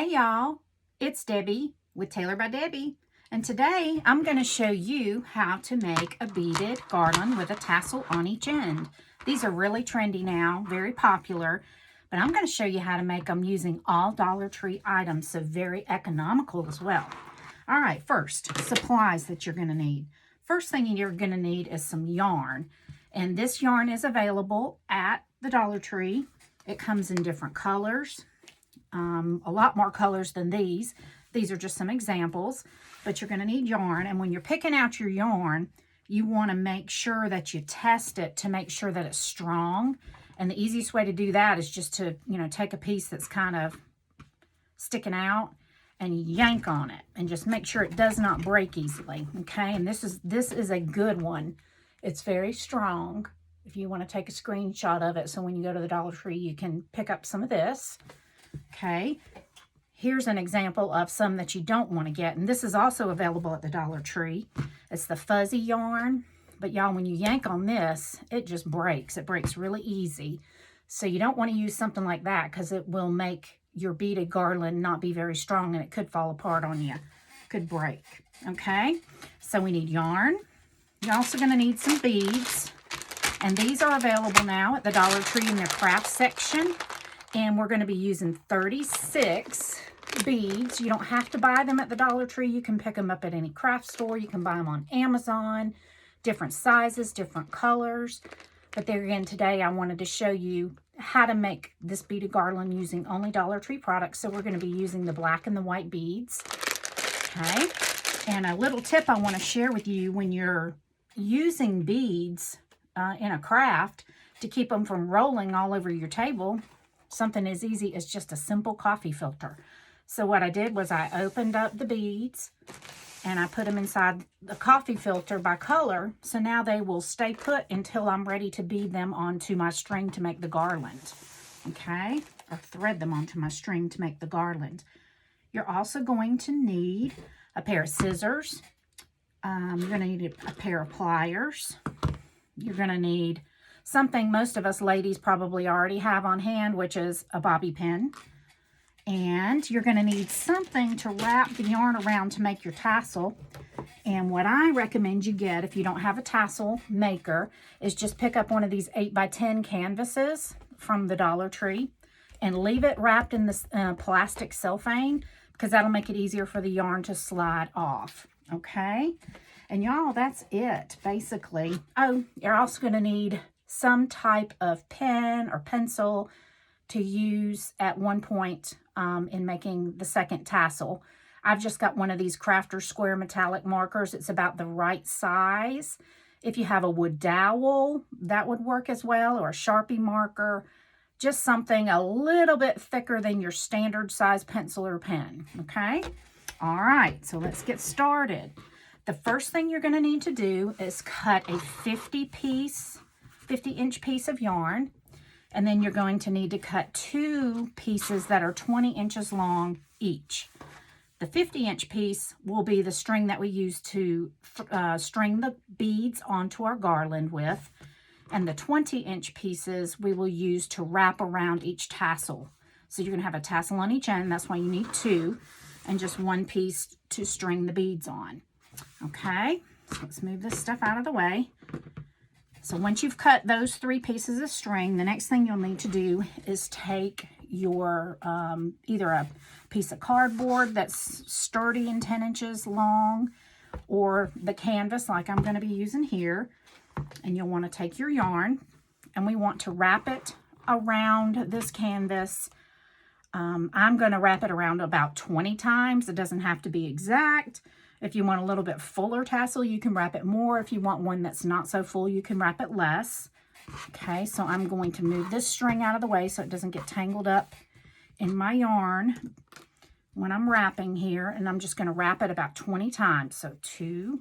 Hey y'all, it's Debbie with Tailor by Debbie, and today I'm going to show you how to make a beaded garland with a tassel on each end. These are really trendy now, very popular, but I'm going to show you how to make them using all Dollar Tree items, so very economical as well. All right, first, supplies that you're going to need. First thing you're going to need is some yarn, and this yarn is available at the Dollar Tree. It comes in different colors. A lot more colors than these. These are just some examples, but you're going to need yarn. And when you're picking out your yarn, you want to make sure that you test it to make sure that it's strong. And the easiest way to do that is just to, take a piece that's kind of sticking out and yank on it and just make sure it does not break easily. Okay, and this is a good one. It's very strong. If you want to take a screenshot of it, so when you go to the Dollar Tree, you can pick up some of this. Okay, here's an example of some that you don't want to get, and this is also available at the Dollar Tree. It's the fuzzy yarn, but y'all, when you yank on this, it just breaks. It breaks really easy, so you don't want to use something like that because it will make your beaded garland not be very strong, and it could fall apart on you, could break. Okay, so we need yarn. You're also going to need some beads, and these are available now at the Dollar Tree in their craft section. And we're going to be using 36 beads. You don't have to buy them at the Dollar Tree. You can pick them up at any craft store. You can buy them on Amazon, different sizes, different colors. But there again, today I wanted to show you how to make this beaded garland using only Dollar Tree products. So we're going to be using the black and the white beads. Okay. And a little tip I want to share with you when you're using beads in a craft to keep them from rolling all over your table. Something as easy as just a simple coffee filter. So what I did was I opened up the beads and I put them inside the coffee filter by color. So now they will stay put until I'm ready to bead them onto my string to make the garland. Okay, or thread them onto my string to make the garland. You're also going to need a pair of scissors. You're going to need a pair of pliers. You're going to need something most of us ladies probably already have on hand, which is a bobby pin. And you're going to need something to wrap the yarn around to make your tassel. And what I recommend you get if you don't have a tassel maker is just pick up one of these 8x10 canvases from the Dollar Tree and leave it wrapped in this plastic cellophane, because that'll make it easier for the yarn to slide off. Okay? And y'all, that's it, basically. Oh, you're also going to need some type of pen or pencil to use at one point in making the second tassel. I've just got one of these Crafter square metallic markers. It's about the right size. If you have a wood dowel, that would work as well, or a Sharpie marker. Just something a little bit thicker than your standard size pencil or pen, okay? All right, so let's get started. The first thing you're going to need to do is cut a 50-inch piece of yarn, and then you're going to need to cut 2 pieces that are 20 inches long each. The 50-inch piece will be the string that we use to string the beads onto our garland with, and the 20-inch pieces we will use to wrap around each tassel. So you're going to have a tassel on each end. That's why you need 2, and just 1 piece to string the beads on. Okay, so let's move this stuff out of the way. So once you've cut those 3 pieces of string, the next thing you'll need to do is take your either a piece of cardboard that's sturdy and 10 inches long, or the canvas like I'm going to be using here, and you'll want to take your yarn, and we want to wrap it around this canvas. I'm going to wrap it around about 20 times. It doesn't have to be exact. If you want a little bit fuller tassel, you can wrap it more. If you want one that's not so full, you can wrap it less. Okay, so I'm going to move this string out of the way so it doesn't get tangled up in my yarn when I'm wrapping here. And I'm just going to wrap it about 20 times. So 2,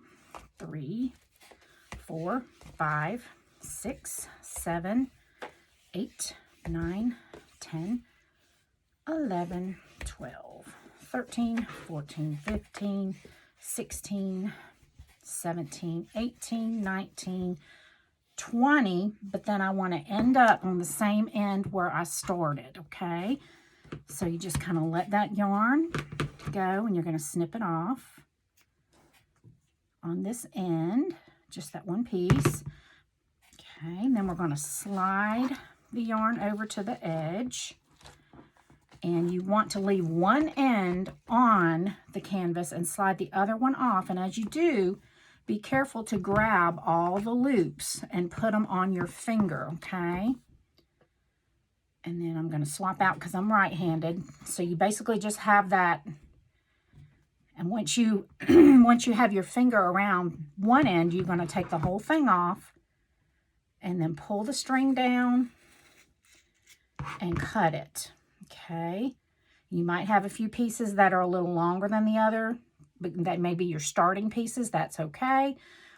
3, 4, 5, 6, 7, 8, 9, 10, 11, 12, 13, 14, 15, 16, 17, 18, 19, 20, but then I want to end up on the same end where I started, okay? So you just kind of let that yarn go, and you're going to snip it off on this end, just that one piece. Okay, and then we're going to slide the yarn over to the edge, and you want to leave one end on the canvas and slide the other one off. And as you do, be careful to grab all the loops and put them on your finger, okay? And then I'm going to swap out because I'm right-handed. So you basically just have that. And once you once you have your finger around one end, you're going to take the whole thing off and then pull the string down and cut it. Okay. You might have a few pieces that are a little longer than the other, but that may be your starting pieces. That's okay.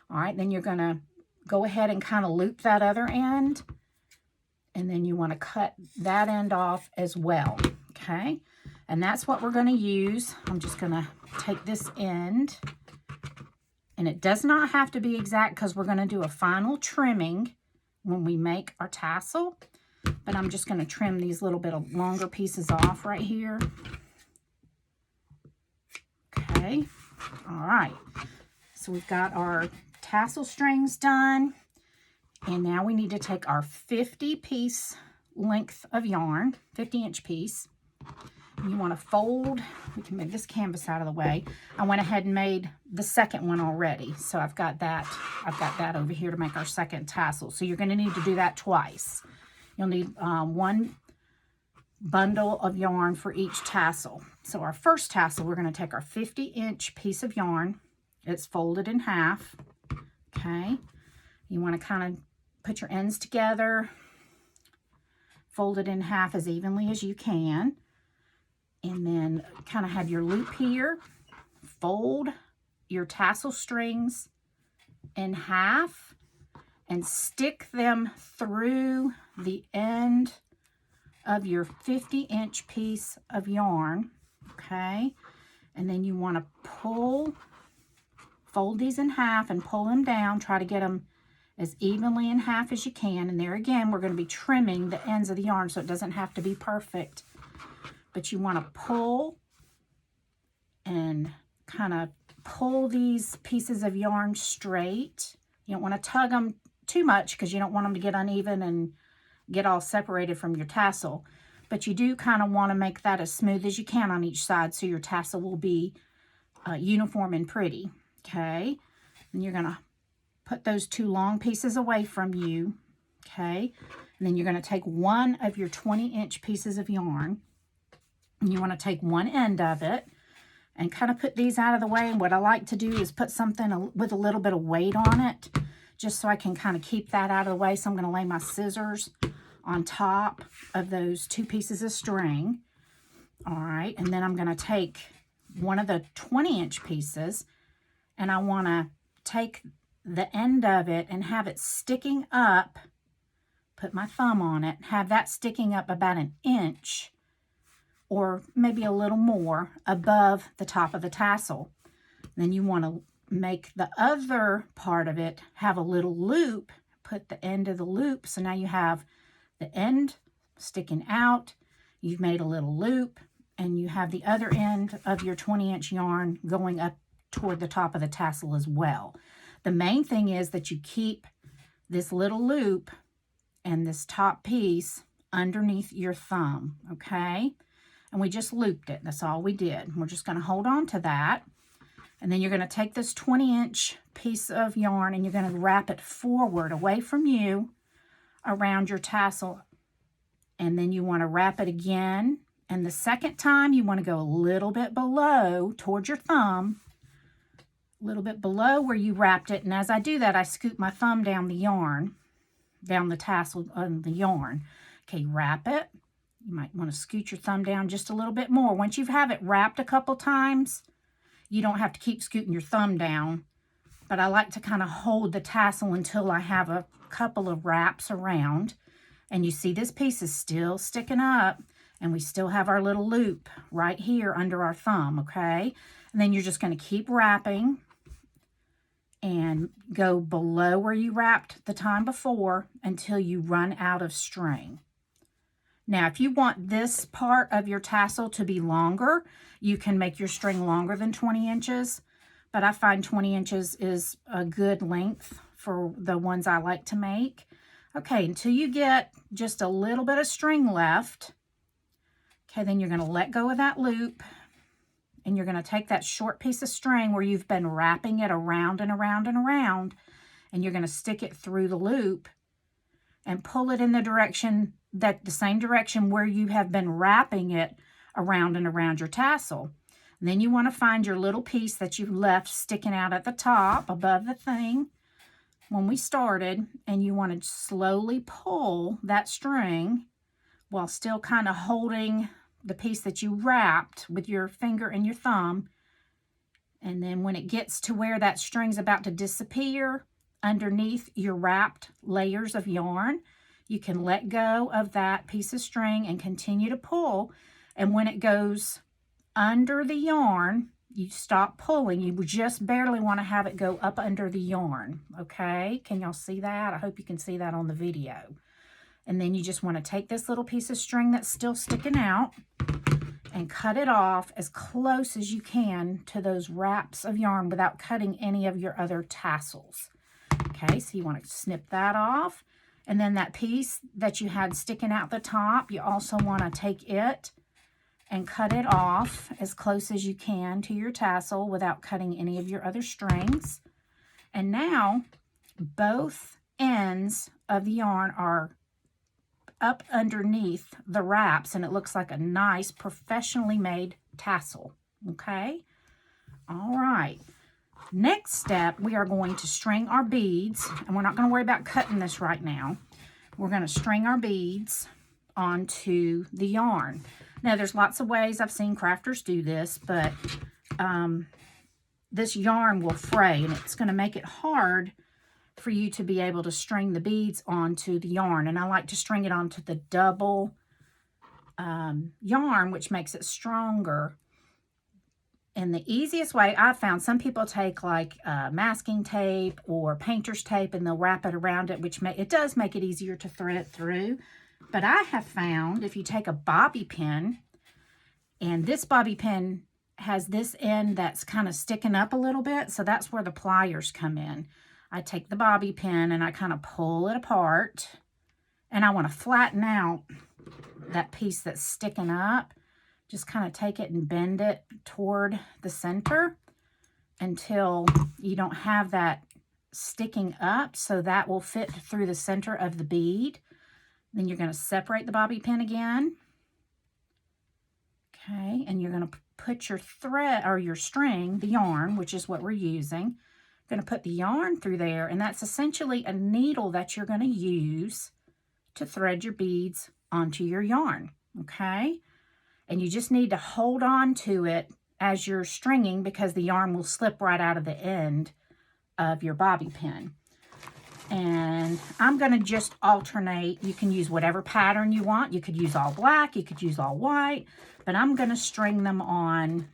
All right. Then you're going to go ahead and kind of loop that other end. And then you want to cut that end off as well, okay? And that's what we're going to use. I'm just going to take this end, and it does not have to be exact because we're going to do a final trimming when we make our tassel. But I'm just going to trim these little bit of longer pieces off right here. Okay, all right. So we've got our tassel strings done. And now we need to take our 50-piece length of yarn, 50-inch piece. And you want to fold. We can move this canvas out of the way. I went ahead and made the second one already. So I've got that over here to make our second tassel. So you're going to need to do that twice. You'll need one bundle of yarn for each tassel. So our first tassel, we're going to take our 50-inch piece of yarn. It's folded in half. Okay. You want to kind of put your ends together, fold it in half as evenly as you can, and then kind of have your loop here. Fold your tassel strings in half and stick them through the end of your 50-inch piece of yarn, okay? And then you want to fold these in half and pull them down. Try to get them as evenly in half as you can. And there again, we're going to be trimming the ends of the yarn, so it doesn't have to be perfect. But you want to pull and kind of pull these pieces of yarn straight. You don't want to tug them too much because you don't want them to get uneven and get all separated from your tassel. But you do kind of want to make that as smooth as you can on each side so your tassel will be uniform and pretty. Okay, and you're going to put those two long pieces away from you, okay? And then you're going to take one of your 20-inch pieces of yarn, and you want to take one end of it and kind of put these out of the way. And what I like to do is put something with a little bit of weight on it, just so I can kind of keep that out of the way. So I'm going to lay my scissors on top of those two pieces of string. All right, and then I'm going to take one of the 20-inch pieces, and I want to take the end of it and have it sticking up, put my thumb on it, have that sticking up about an inch or maybe a little more above the top of the tassel. Then you want to make the other part of it have a little loop, put the end of the loop. So now you have the end sticking out, you've made a little loop, and you have the other end of your 20-inch yarn going up toward the top of the tassel as well. The main thing is that you keep this little loop and this top piece underneath your thumb, okay? And we just looped it. That's all we did. We're just going to hold on to that. And then you're going to take this 20-inch piece of yarn and you're going to wrap it forward away from you around your tassel. And then you want to wrap it again. And the second time you want to go a little bit below towards your thumb, a little bit below where you wrapped it. And as I do that, I scoop my thumb down the yarn, down the tassel on the yarn. Okay, wrap it. You might want to scoot your thumb down just a little bit more. Once you have it wrapped a couple times, you don't have to keep scooting your thumb down. But I like to kind of hold the tassel until I have a couple of wraps around. And you see this piece is still sticking up. And we still have our little loop right here under our thumb, okay? And then you're just going to keep wrapping and go below where you wrapped the time before until you run out of string. Now, if you want this part of your tassel to be longer, you can make your string longer than 20 inches. But I find 20 inches is a good length for the ones I like to make. Okay, until you get just a little bit of string left. Okay, then you're going to let go of that loop. And you're going to take that short piece of string where you've been wrapping it around and around and around. And you're going to stick it through the loop and pull it in the direction, the same direction where you have been wrapping it around and around your tassel. And then you want to find your little piece that you left sticking out at the top above the thing when we started. And you want to slowly pull that string while still kind of holding the piece that you wrapped with your finger and your thumb. And then when it gets to where that string's about to disappear underneath your wrapped layers of yarn, you can let go of that piece of string and continue to pull. And when it goes under the yarn, you stop pulling. You just barely want to have it go up under the yarn. Okay, can y'all see that? I hope you can see that on the video. And then you just want to take this little piece of string that's still sticking out and cut it off as close as you can to those wraps of yarn without cutting any of your other tassels. Okay, so you want to snip that off. And then that piece that you had sticking out the top, you also want to take it and cut it off as close as you can to your tassel without cutting any of your other strings. And now both ends of the yarn are up underneath the wraps, and it looks like a nice professionally made tassel. Okay, all right, next step, we are going to string our beads, and we're not going to worry about cutting this right now. We're going to string our beads onto the yarn. Now, there's lots of ways I've seen crafters do this, but this yarn will fray, and it's going to make it hard for you to be able to string the beads onto the yarn. And I like to string it onto the double yarn, which makes it stronger. And the easiest way I've found, some people take like masking tape or painter's tape and they'll wrap it around it, which it does make it easier to thread it through. But I have found if you take a bobby pin, and this bobby pin has this end that's kind of sticking up a little bit, so that's where the pliers come in. I take the bobby pin and I kind of pull it apart, and I want to flatten out that piece that's sticking up. Just kind of take it and bend it toward the center until you don't have that sticking up, so that will fit through the center of the bead. Then you're going to separate the bobby pin again. Okay, and you're going to put your thread or your string, the yarn, which is what we're using, going to put the yarn through there, and that's essentially a needle that you're going to use to thread your beads onto your yarn. Okay, and you just need to hold on to it as you're stringing, because the yarn will slip right out of the end of your bobby pin. And I'm going to just alternate. You can use whatever pattern you want. You could use all black, you could use all white, but I'm going to string them on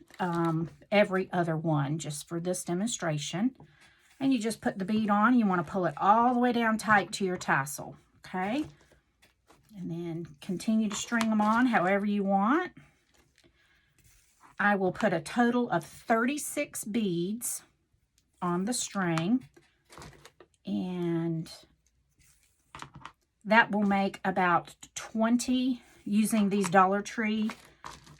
every other one just for this demonstration. And you just put the bead on. You want to pull it all the way down tight to your tassel. Okay, and then continue to string them on however you want. I will put a total of 36 beads on the string, and that will make about 20, using these Dollar Tree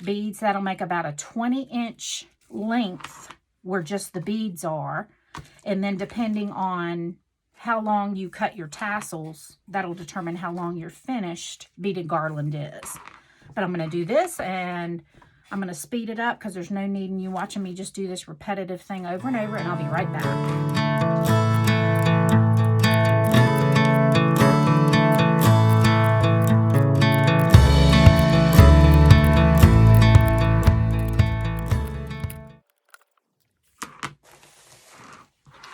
beads, that'll make about a 20-inch length where just the beads are. And then depending on how long you cut your tassels, that'll determine how long your finished beaded garland is. But I'm going to do this, and I'm going to speed it up because there's no need in you watching me just do this repetitive thing over and over, and I'll be right back.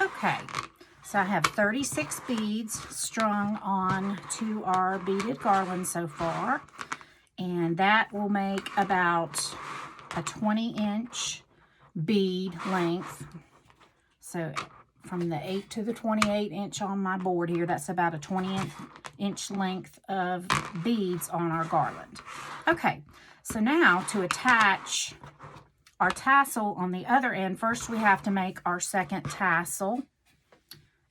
Okay, so I have 36 beads strung on to our beaded garland so far, and that will make about a 20-inch bead length. So from the 8 to the 28 inch on my board here, that's about a 20 inch length of beads on our garland. Okay, so now to attach our tassel on the other end, first we have to make our second tassel.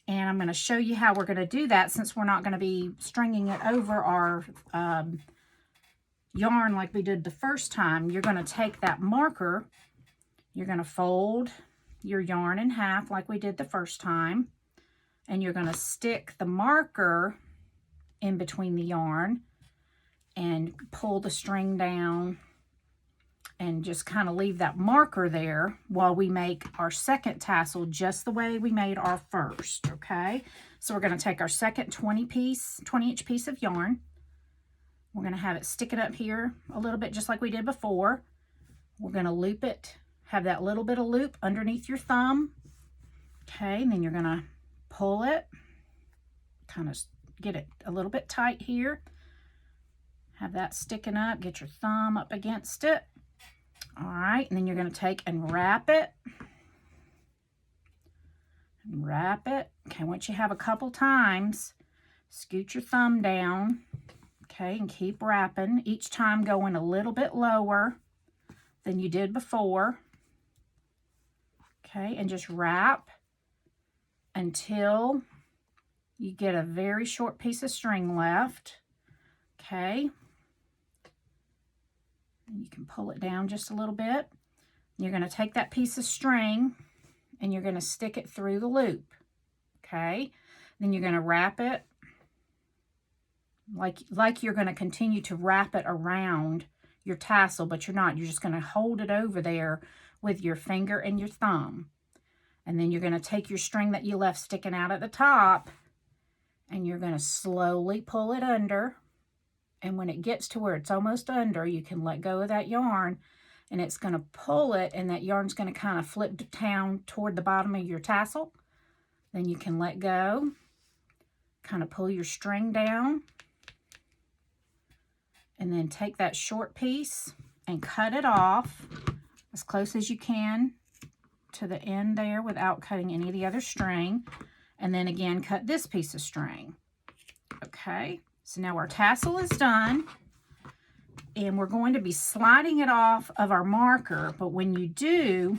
And I'm going to show you how we're going to do that since we're not going to be stringing it over our yarn like we did the first time. You're going to take that marker, you're going to fold your yarn in half like we did the first time, and you're going to stick the marker in between the yarn and pull the string down and just kind of leave that marker there while we make our second tassel just the way we made our first, okay? So we're going to take our second 20-inch piece of yarn. We're going to have it sticking up here a little bit just like we did before. We're going to loop it, have that little bit of loop underneath your thumb, okay? And then you're going to pull it, kind of get it a little bit tight here. Have that sticking up, get your thumb up against it. All right, and then you're going to take and wrap it. Wrap it. Okay, once you have a couple times, scoot your thumb down. Okay, and keep wrapping. Each time going a little bit lower than you did before. Okay, and just wrap until you get a very short piece of string left. Okay. You can pull it down just a little bit. You're going to take that piece of string and you're going to stick it through the loop. Okay. Then you're going to wrap it like you're going to continue to wrap it around your tassel, but you're not. You're just going to hold it over there with your finger and your thumb. And then you're going to take your string that you left sticking out at the top and you're going to slowly pull it under. And when it gets to where it's almost under, you can let go of that yarn and it's going to pull it, and that yarn's going to kind of flip down toward the bottom of your tassel. Then you can let go, kind of pull your string down, and then take that short piece and cut it off as close as you can to the end there without cutting any of the other string. And then again, cut this piece of string. Okay. So now our tassel is done, and we're going to be sliding it off of our marker, but when you do,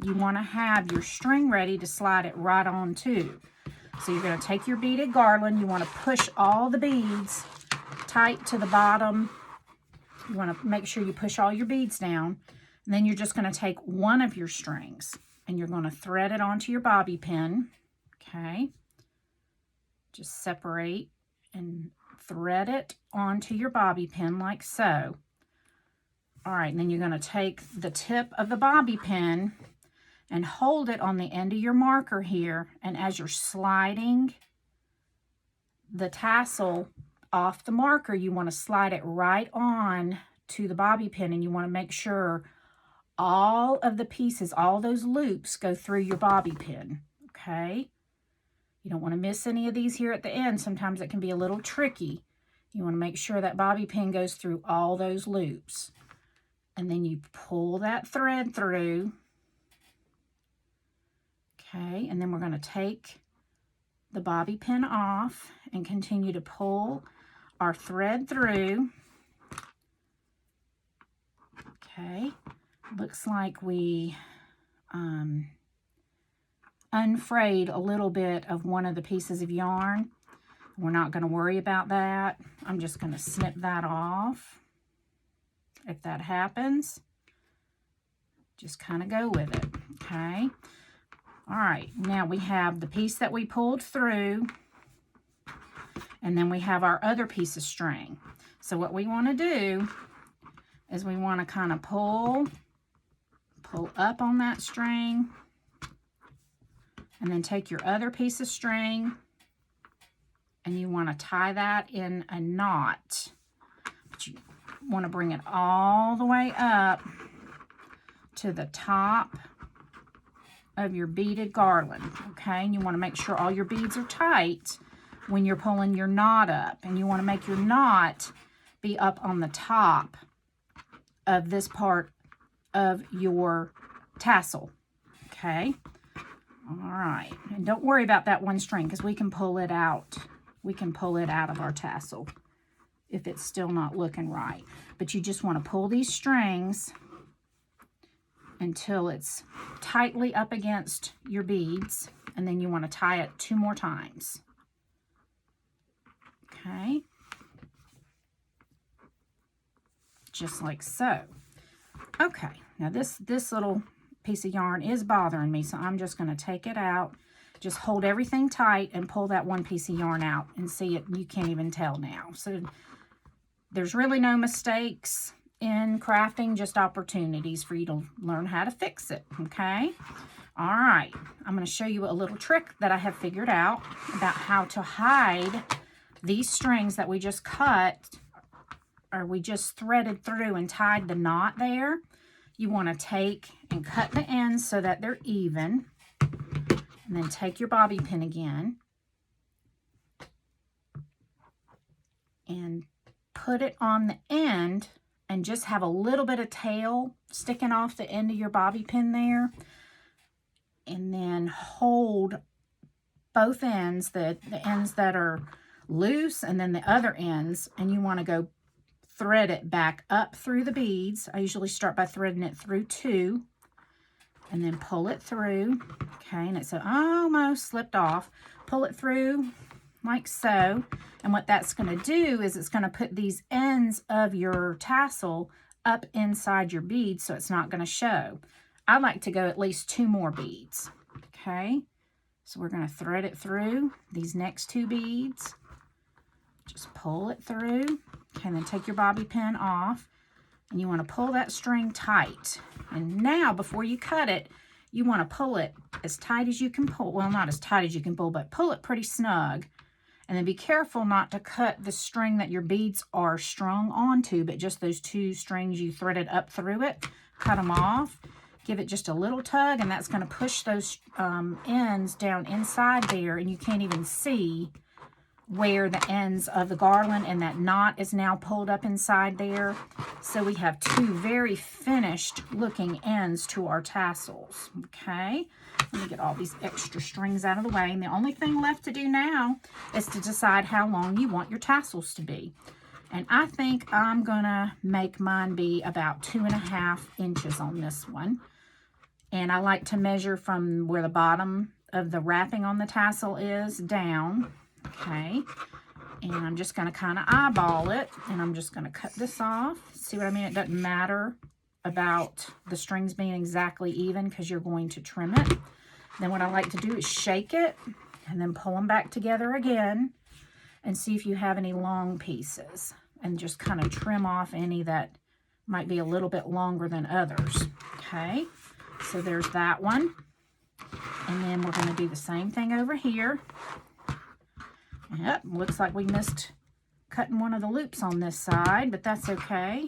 you want to have your string ready to slide it right on to. So you're going to take your beaded garland, you want to push all the beads tight to the bottom. You want to make sure you push all your beads down, and then you're just going to take one of your strings, and you're going to thread it onto your bobby pin, okay? Just separate and thread it onto your bobby pin like so. All right, and then you're going to take the tip of the bobby pin and hold it on the end of your marker here, and as you're sliding the tassel off the marker, you want to slide it right on to the bobby pin, and you want to make sure all of the pieces, all those loops go through your bobby pin, okay? You don't want to miss any of these here at the end. Sometimes it can be a little tricky. You want to make sure that bobby pin goes through all those loops. And then you pull that thread through. Okay, and then we're going to take the bobby pin off and continue to pull our thread through. Okay, looks like we unfrayed a little bit of one of the pieces of yarn. We're not going to worry about that. I'm just going to snip that off. If that happens, just kind of go with it, okay? All right, now we have the piece that we pulled through, and then we have our other piece of string. So what we want to do is we want to kind of pull up on that string, and then take your other piece of string and you want to tie that in a knot. But you want to bring it all the way up to the top of your beaded garland, okay? And you want to make sure all your beads are tight when you're pulling your knot up. And you want to make your knot be up on the top of this part of your tassel, okay? All right, and don't worry about that one string because we can pull it out we can pull it out of our tassel if it's still not looking right. But you just want to pull these strings until it's tightly up against your beads, and then you want to tie it 2 more times. Okay, just like so. Okay, now this little piece of yarn is bothering me, so I'm just going to take it out. Just hold everything tight and pull that one piece of yarn out, and see it, you can't even tell now. So there's really no mistakes in crafting, just opportunities for you to learn how to fix it. Okay, all right, I'm going to show you a little trick that I have figured out about how to hide these strings that we just cut, or we just threaded through and tied the knot there. You want to take and cut the ends so that they're even, and then take your bobby pin again and put it on the end, and just have a little bit of tail sticking off the end of your bobby pin there, and then hold both ends, the ends that are loose and then the other ends, and you want to go thread it back up through the beads. I usually start by threading it through 2 and then pull it through. Okay, and it's almost slipped off. Pull it through like so, and what that's going to do is it's going to put these ends of your tassel up inside your beads, so it's not going to show. I like to go at least 2 more beads. Okay, so we're going to thread it through these next 2 beads. Just pull it through. Okay, and then take your bobby pin off, and you want to pull that string tight. And now, before you cut it, you want to pull it as tight as you can pull. Well, not as tight as you can pull, but pull it pretty snug. And then be careful not to cut the string that your beads are strung onto, but just those 2 strings you threaded up through it. Cut them off. Give it just a little tug, and that's going to push those ends down inside there, and you can't even see where the ends of the garland and that knot is now pulled up inside there. So we have 2 very finished looking ends to our tassels. Okay, let me get all these extra strings out of the way, and the only thing left to do now is to decide how long you want your tassels to be. And I think I'm gonna make mine be about 2.5 inches on this one. And I like to measure from where the bottom of the wrapping on the tassel is down. Okay, and I'm just going to kind of eyeball it, and I'm just going to cut this off. See what I mean? It doesn't matter about the strings being exactly even, because you're going to trim it. Then what I like to do is shake it and then pull them back together again and see if you have any long pieces, and just kind of trim off any that might be a little bit longer than others. Okay, so there's that one. And then we're going to do the same thing over here. Yep, looks like we missed cutting one of the loops on this side, but that's okay.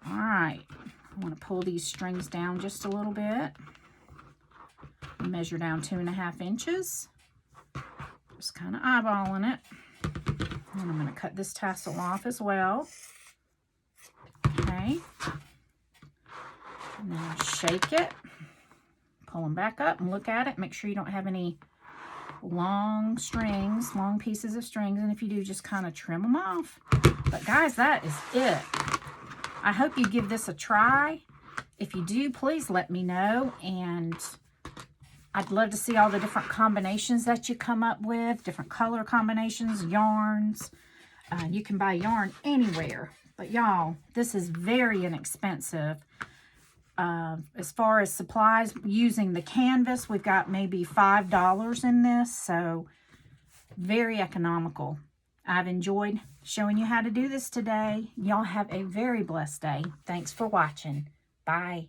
All right, I want to pull these strings down just a little bit. Measure down 2.5 inches. Just kind of eyeballing it. And I'm going to cut this tassel off as well. Okay. And then shake it. Pull them back up and look at it. Make sure you don't have any long strings, long pieces of strings, and if you do, just kind of trim them off. But guys, that is it. I hope you give this a try. If you do, please let me know, and I'd love to see all the different combinations that you come up with, different color combinations, yarns. You can buy yarn anywhere, but y'all, this is very inexpensive. As far as supplies, using the canvas, we've got maybe $5 in this, so very economical. I've enjoyed showing you how to do this today. Y'all have a very blessed day. Thanks for watching. Bye.